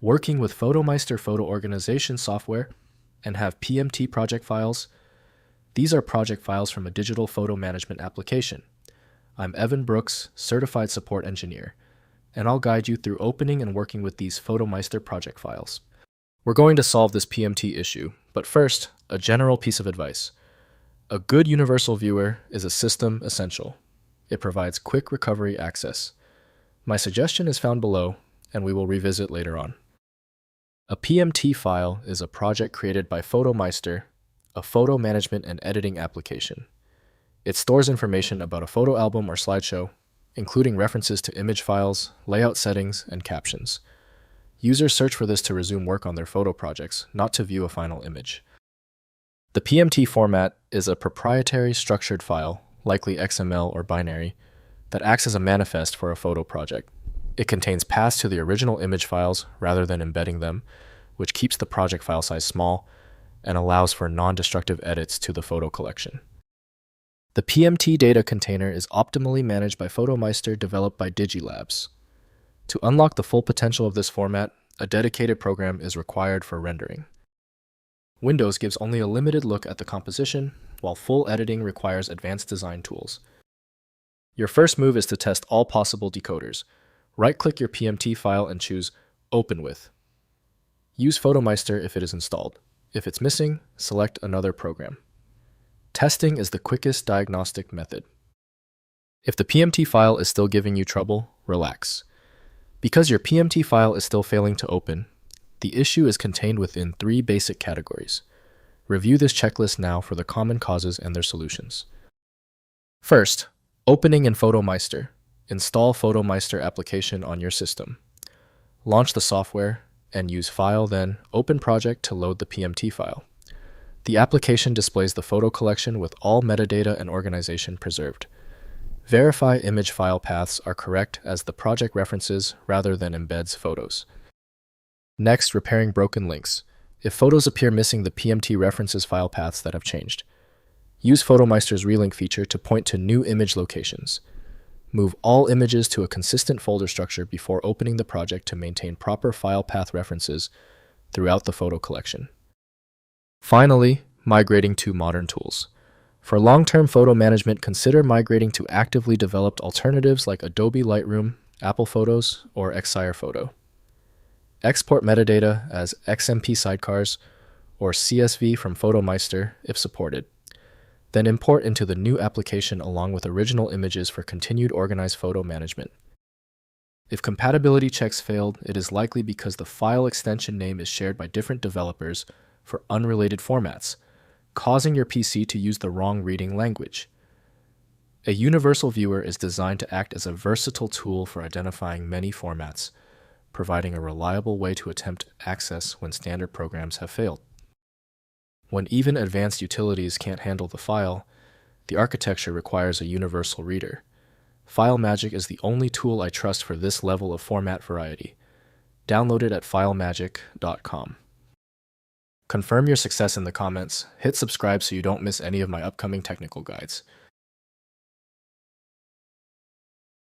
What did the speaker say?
working with PhotoMeister photo organization software, and have PMT project files. These are project files from a digital photo management application. I'm Evan Brooks, Certified Support Engineer, and I'll guide you through opening and working with these PhotoMeister project files. We're going to solve this PMT issue, but first, a general piece of advice. A good universal viewer is a system essential. It provides quick recovery access. My suggestion is found below, and we will revisit later on. A PMT file is a project created by PhotoMeister, a photo management and editing application. It stores information about a photo album or slideshow, including references to image files, layout settings, and captions. Users search for this to resume work on their photo projects, not to view a final image. The PMT format is a proprietary structured file, likely XML or binary, that acts as a manifest for a photo project. It contains paths to the original image files rather than embedding them, which keeps the project file size small and allows for non-destructive edits to the photo collection. The PMT data container is optimally managed by PhotoMeister, developed by Digilabs. To unlock the full potential of this format, a dedicated program is required for rendering. Windows gives only a limited look at the composition, while full editing requires advanced design tools. Your first move is to test all possible decoders. Right-click your PMT file and choose Open With. Use PhotoMeister if it is installed. If it's missing, select another program. Testing is the quickest diagnostic method. If the PMT file is still giving you trouble, relax. Because your PMT file is still failing to open, the issue is contained within 3 basic categories. Review this checklist now for the common causes and their solutions. First, opening in PhotoMeister. Install PhotoMeister application on your system. Launch the software and use File, then Open Project to load the PMT file. The application displays the photo collection with all metadata and organization preserved. Verify image file paths are correct as the project references rather than embeds photos. Next, repairing broken links. If photos appear missing, the PMT references file paths that have changed. Use PhotoMeister's relink feature to point to new image locations. Move all images to a consistent folder structure before opening the project to maintain proper file path references throughout the photo collection. Finally, migrating to modern tools. For long-term photo management, consider migrating to actively developed alternatives like Adobe Lightroom, Apple Photos, or Xire Photo. Export metadata as XMP sidecars or CSV from PhotoMeister if supported. Then import into the new application along with original images for continued organized photo management. If compatibility checks failed, it is likely because the file extension name is shared by different developers for unrelated formats, causing your PC to use the wrong reading language. A universal viewer is designed to act as a versatile tool for identifying many formats, providing a reliable way to attempt access when standard programs have failed. When even advanced utilities can't handle the file, the architecture requires a universal reader. FileMagick is the only tool I trust for this level of format variety. Download it at filemagick.com. Confirm your success in the comments, hit subscribe so you don't miss any of my upcoming technical guides.